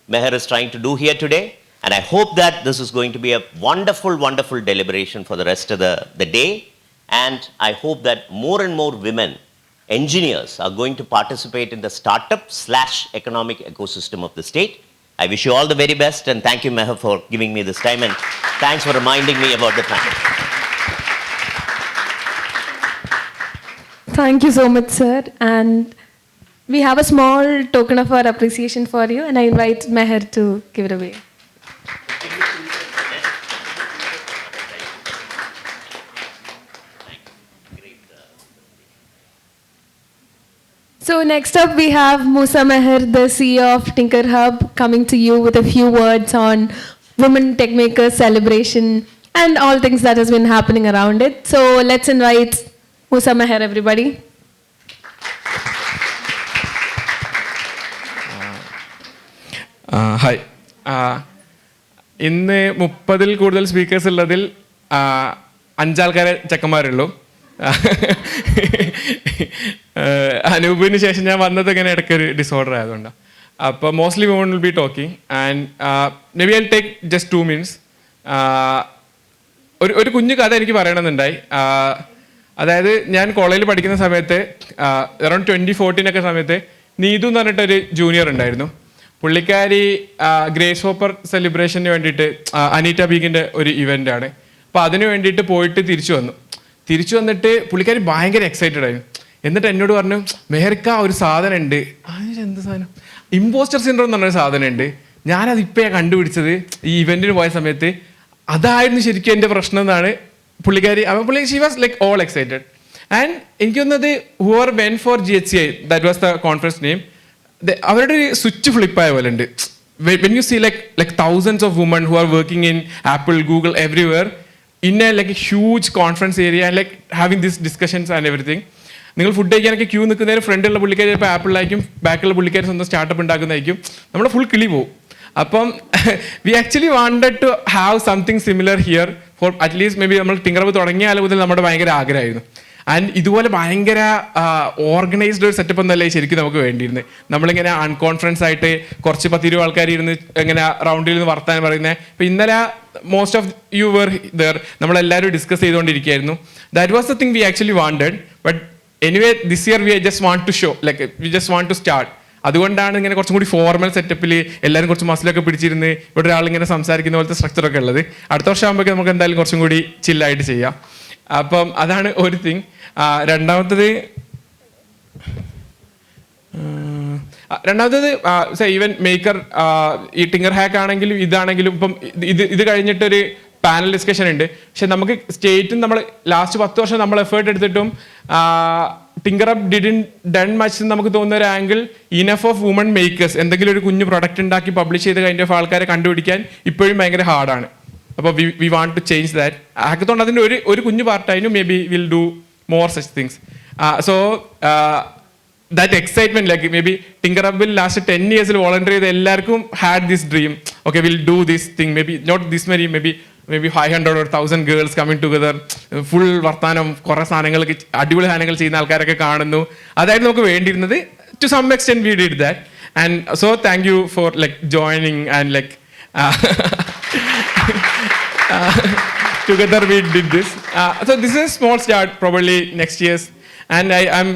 Meher is trying to do here today. And I hope that this is going to be a wonderful, wonderful deliberation for the rest of the day. And I hope that more and more women, engineers, are going to participate in the startup/economic ecosystem of the state. I wish you all the very best, and thank you, Meher, for giving me this time, and thanks for reminding me about the time. Thank you so much, sir. And we have a small token of our appreciation for you, and I invite Meher to give it away. So next up we have Musa Meher, the CEO of TinkerHub, coming to you with a few words on Women Tech Makers celebration and all things that has been happening around it. So let's invite Musa Meher, everybody. Hi. ഇന്ന് 30-ൽ കൂടുതൽ speakers ഉള്ളതിൽ 5 ആൾക്കാരെ ചെക്കന്മാരുള്ളൂ. അനൂപിന് ശേഷം ഞാൻ വന്നത് ഇങ്ങനെ ഇടയ്ക്കൊരു disorder ആയതുകൊണ്ടാണ്. അപ്പോൾ mostly woman will be talking and may be I take just 2 minutes. ഒരു കുഞ്ഞു കഥ എനിക്ക് പറയണമെന്നുണ്ടായി. അതായത് ഞാൻ കോളേജിൽ പഠിക്കുന്ന സമയത്ത് അറൗണ്ട് 2014 സമയത്ത് നീതു എന്ന് പറഞ്ഞിട്ടൊരു ജൂനിയർ ഉണ്ടായിരുന്നു. പുള്ളിക്കാരി ഗ്രേസ് ഹോപ്പർ സെലിബ്രേഷന് വേണ്ടിയിട്ട് അനീറ്റ ബീഗിൻ്റെ ഒരു ഇവൻ്റ് ആണ്. അപ്പോൾ അതിന് വേണ്ടിയിട്ട് പോയിട്ട് തിരിച്ചു വന്നിട്ട് പുള്ളിക്കാരി ഭയങ്കര എക്സൈറ്റഡ് ആയിരുന്നു. എന്നിട്ട് എന്നോട് പറഞ്ഞു മെഹർക്ക ഒരു സാധനം ഉണ്ട്. എന്ത് സാധനം? ഇമ്പോസ്റ്റർ സിൻഡ്രോം എന്ന് പറഞ്ഞൊരു സാധനം ഉണ്ട്. ഞാനത് ഇപ്പോഴാണ് കണ്ടുപിടിച്ചത് ഈ ഇവൻറ്റിന് പോയ സമയത്ത്. അതായിരുന്നു ശരിക്കും എൻ്റെ പ്രശ്നം എന്നാണ് പുള്ളിക്കാരി. പുള്ളി she was like all excited. And എനിക്ക് തോന്നുന്നത് whoever went for GHCI, that was the conference name, അവരുടെ ഒരു സ്വിച്ച് ഫ്ലിപ്പായ പോലെ ഉണ്ട്. When you see like thousands of women who are working in Apple, Google, everywhere in a like a huge conference area and like having these discussions and everything. നിങ്ങൾ food കഴിക്കാനൊക്കെ Q നിൽക്കുന്നതിന് ഫ്രണ്ടിലുള്ള പുള്ളിക്കാർ ചിലപ്പോൾ ആപ്പിളിലായിരിക്കും, ബാക്കിലുള്ള പുള്ളിക്കാർ സ്വന്തം startup ഉണ്ടാക്കുന്നതായിരിക്കും. നമ്മുടെ full കിളി പോവും. അപ്പം we actually wanted to have something similar here for at least maybe നമ്മൾ ടിങ്കർഹബ് തുടങ്ങിയ മുതൽ നമ്മുടെ ഭയങ്കര ആഗ്രഹമായിരുന്നു. ആൻഡ് ഇതുപോലെ ഭയങ്കര ഓർഗനൈസ്ഡ് ഒരു സെറ്റപ്പ് എന്നല്ലേ ശരിക്കും നമുക്ക് വേണ്ടിയിരുന്നത്. നമ്മളിങ്ങനെ അൺകോൺഫറൻസ് ആയിട്ട് കുറച്ച് 10-20 ആൾക്കാർ ഇരുന്ന് ഇങ്ങനെ റൗണ്ടിൽ നിന്ന് വർത്താനം പറയുന്നത്. ഇപ്പം ഇന്നലെ most of you were there, നമ്മളെല്ലാവരും ഡിസ്കസ് ചെയ്തുകൊണ്ടിരിക്കുകയായിരുന്നു. That was the thing we actually wanted. But anyway this year we just want to show like we just want to start. അതുകൊണ്ടാണ് ഇങ്ങനെ കുറച്ചും കൂടി ഫോർമൽ സെറ്റപ്പിൽ എല്ലാവരും കുറച്ച് മസിലൊക്കെ പിടിച്ചിരുന്ന് ഇവിടെ ഒരാളിങ്ങനെ സംസാരിക്കുന്ന പോലത്തെ സ്ട്രക്ചറൊക്കെ ഉള്ളത്. അടുത്ത വർഷം ആകുമ്പോഴേക്കും നമുക്ക് എന്തായാലും കുറച്ചും കൂടി ചില്ലായിട്ട് ചെയ്യാം. അപ്പം അതാണ് ഒരു തിങ്. രണ്ടാമത്തത് ഈവൻ മേക്കർ ഈ ടിങ്കർ ഹാക്ക് ആണെങ്കിലും ഇതാണെങ്കിലും ഇപ്പം ഇത് കഴിഞ്ഞിട്ടൊരു പാനൽ ഡിസ്കഷൻ ഉണ്ട്. പക്ഷെ നമുക്ക് സ്റ്റേറ്റും നമ്മൾ ലാസ്റ്റ് 10 വർഷം നമ്മൾ എഫേർട്ട് എടുത്തിട്ടും ടിങ്കർഹബ് ഡൺ മച്ച് നമുക്ക് തോന്നുന്ന ഒരു angle enough of woman makers എന്തെങ്കിലും ഒരു കുഞ്ഞു പ്രൊഡക്റ്റ് ഉണ്ടാക്കി പബ്ലിഷ് ചെയ്ത് കഴിഞ്ഞ ആൾക്കാരെ കണ്ടുപിടിക്കാൻ ഇപ്പോഴും ഭയങ്കര ഹാർഡാണ്. അപ്പോൾ we want to change that. ഹാക്കത്തോണ്ട് അതിൻ്റെ ഒരു കുഞ്ഞു പാർട്ടായിരുന്നു. May be will do more such things. So that excitement, like maybe TinkerHub last 10 years volunteer ചെയ്ത് എല്ലാവർക്കും had this dream, okay we'll do this thing, maybe not this many, maybe 500 or 1000 girls coming together, full വർത്താനം, കുറേ സാധനങ്ങൾ, അടിപൊളി സാധനങ്ങൾ ചെയ്യുന്ന ആൾക്കാരൊക്കെ കാണുന്നു. അതായിരുന്നു നമുക്ക് വേണ്ടിയിരുന്നത്. To some extent we did that, and so thank you for like joining and like together we did this. So this is a small start, probably next year's, and I'm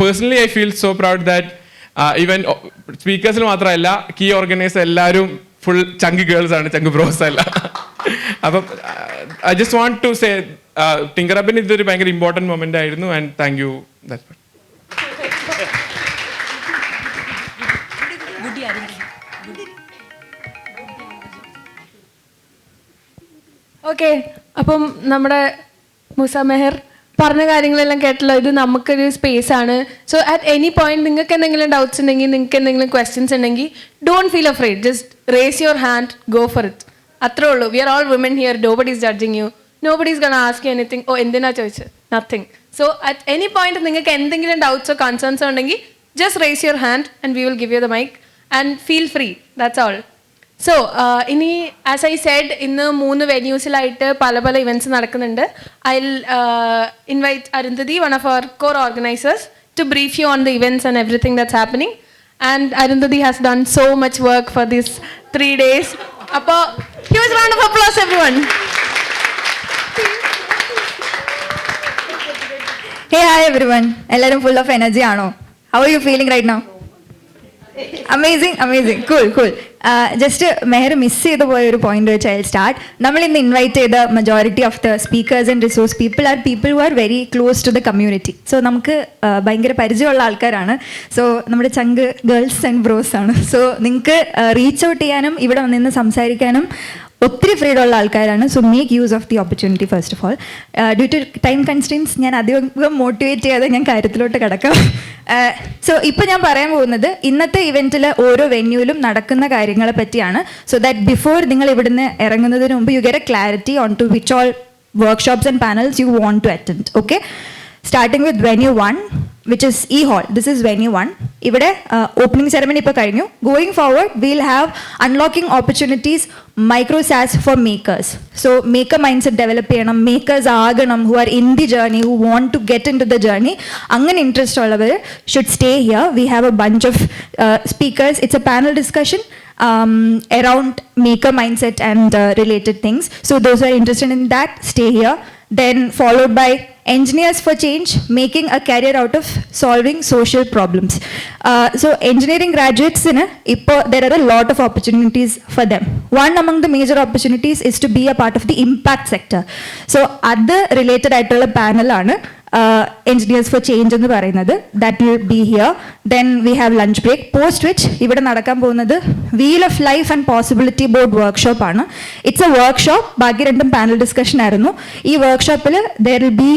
personally I feel so proud that even speakers മാത്രമല്ല, key organiser എല്ലാവരും full ചങ്കി girls ആണ്, ചങ്ക് bros അല്ല. അപ്പം I just want to say ടിങ്കർഹബിന് ഇതൊരു ഭയങ്കര ഇമ്പോർട്ടൻറ്റ് മൊമെൻ്റ് ആയിരുന്നു. And thank you. ഓക്കെ, അപ്പം നമ്മുടെ മുസ മെഹർ പറഞ്ഞ കാര്യങ്ങളെല്ലാം കേട്ടല്ലോ. ഇത് നമുക്കൊരു സ്പേസ് ആണ്. സോ അറ്റ് എനി പോയിന്റ് നിങ്ങൾക്ക് എന്തെങ്കിലും ഡൗട്ട്സ് ഉണ്ടെങ്കിൽ, നിങ്ങൾക്ക് എന്തെങ്കിലും ക്വസ്റ്റ്യൻസ് ഉണ്ടെങ്കിൽ, don't feel afraid, just raise your hand, go for it. അത്രേ ഉള്ളൂ. We are all women here, nobody is judging you, nobody is gonna ask you anything. ഓ എന്തിനാ ചോദിച്ചത്, nothing. So at any point നിങ്ങൾക്ക് എന്തെങ്കിലും ഡൗട്ട്സോ കൺസേൺസോ ഉണ്ടെങ്കിൽ, just raise your hand and we will give you the mic and feel free. That's all. So ഇനി as I said, ഇന്ന് 3 വെന്യൂസിലായിട്ട് പല പല ഇവൻറ്റ്സ് നടക്കുന്നുണ്ട്. I will invite Arundhati, one of our core organisers, to brief you on the events and everything that's happening. And Arundhati has done so much work for this 3 days. അപ്പോൾ huge round of applause everyone. Hey, hi everyone. എല്ലാവരും full of energy ആണോ? How are you feeling right now? Amazing, cool. Just Mehar miss ചെയ്തു പോയ ഒരു point വെച്ച് I start. നമ്മൾ ഇന്ന് invite ചെയ്ത majority of the speakers and resource people are people who are very close to the community. So നമുക്ക് ഭയങ്കര പരിചയമുള്ള ആൾക്കാരാണ്. സോ നമ്മുടെ ചങ്ക് ഗേൾസ് ആൻഡ് ബ്രോസ് ആണ്. സോ നിങ്ങൾക്ക് റീച്ച് ഔട്ട് ചെയ്യാനും ഇവിടെ നിന്ന് സംസാരിക്കാനും ഒത്തിരി ഫ്രീഡം ഉള്ള ആൾക്കാരാണ്. So make use of the opportunity first of all. Due to time constraints ഞാൻ അധികം മോട്ടിവേറ്റ് ചെയ്യാതെ ഞാൻ കാര്യത്തിലോട്ട് കിടക്കാം. സോ ഇപ്പോൾ ഞാൻ പറയാൻ പോകുന്നത് ഇന്നത്തെ ഇവൻറ്റിൽ ഓരോ വെന്യൂവിലും നടക്കുന്ന കാര്യങ്ങളെ പറ്റിയാണ്. സോ ദാറ്റ് ബിഫോർ നിങ്ങൾ ഇവിടുന്ന് ഇറങ്ങുന്നതിന് മുമ്പ് you get a clarity on to which all workshops and panels you want to attend. Okay, starting with venue 1, which is E-Hall. This is venue 1. ഇവിടെ opening ceremony ഇപ്പോൾ കഴിഞ്ഞു. Going forward, we'll have unlocking opportunities, micro SaaS for makers. So maker mindset develop ചെയ്യണം, makers ആകണം, who are in the journey, who want to get into the journey. അങ്ങനെ interest ഉള്ളവർ should stay here. We have a bunch of speakers. It's a panel discussion around maker mindset and related things. So those who are interested in that, stay here. Then followed by engineers for change, making a career out of solving social problems. So engineering graduates, there are a lot of opportunities for them. One among the major opportunities is to be a part of the impact sector. So other related aayittulla panel aanu engineers for change എന്ന് പറയുന്നത്. That will be here. Then we have lunch break. Post which ഇവിടെ നടക്കാൻ പോകുന്നത് Wheel of Life and Possibility Board workshop ആണ്. It's a workshop. ബാക്കി രണ്ടും panel discussion ആയിരുന്നു. ഈ workshopൽ there will be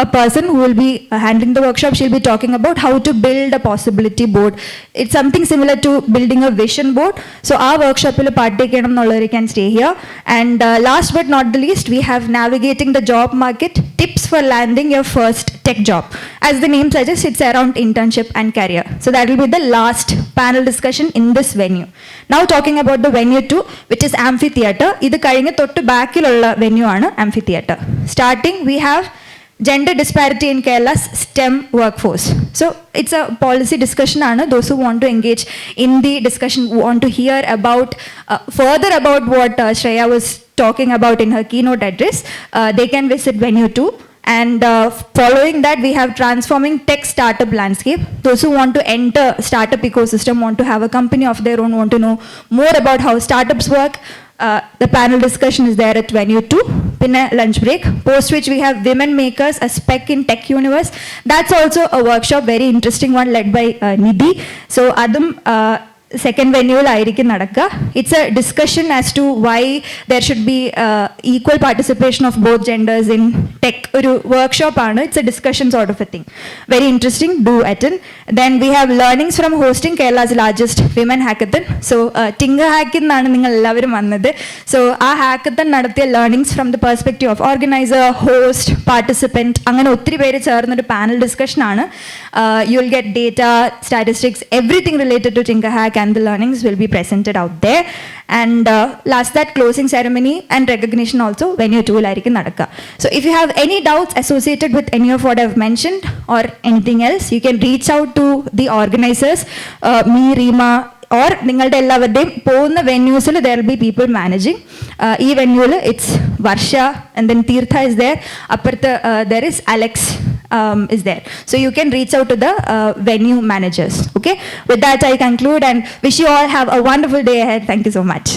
a person who will be handling the workshop. She'll be talking about how to build a possibility board. It's something similar to building a vision board. So our workshop will partake in can stay here. And last but not the least, we have navigating the job market, tips for landing your first tech job. As the name suggests, it's around internship and career. So that will be the last panel discussion in this venue. Now talking about the venue 2, which is amphitheater. Idu kayinga tottu backil venue aanu amphitheater. Starting we have gender disparity in Kerala's STEM workforce. So it's a policy discussion. Those who want to engage in the discussion, want to hear about further about what Shreya was talking about in her keynote address, they can visit venue 2. And following that, we have transforming tech startup landscape. Those who want to enter startup ecosystem, want to have a company of their own, want to know more about how startups work, the panel discussion is there at venue 2. Pinna lunch break. Post which we have women makers, a spec in tech universe. That's also a workshop, very interesting one led by Nidhi. So adum second venue nadakka. It's a discussion as to why there should be equal participation of both genders in tech. Oru workshop aanu. It's a discussion sort of a thing. Very interesting. Do attend. Then we have learnings from hosting Kerala's largest women hackathon. So TinkerHack innanu ningal ellavarum vannathu. So aa hackathon nadathiya learnings from the perspective of organizer, host, participant. Angane ottri pere ചേർന്ന ഒരു panel discussion aanu. You will get data, statistics, everything related to TinkerHack, and the learnings will be presented out there. And last that closing ceremony and recognition also venue 2 il irikkum nadakka. So if you have any doubts associated with any of what I've mentioned or anything else, you can reach out to the organizers, me, Reema, or നിങ്ങളുടെ എല്ലാവരുടെയും പോകുന്ന വെന്യൂസിൽ there will be people managing. ഈ വെന്യൂവിൽ it's Varsha and then Tirtha is there. അപ്പുറത്ത് there is Alex is there. So you can reach out to the venue managers. Okay. With that I conclude and wish you all have a wonderful day ahead. Thank you so much.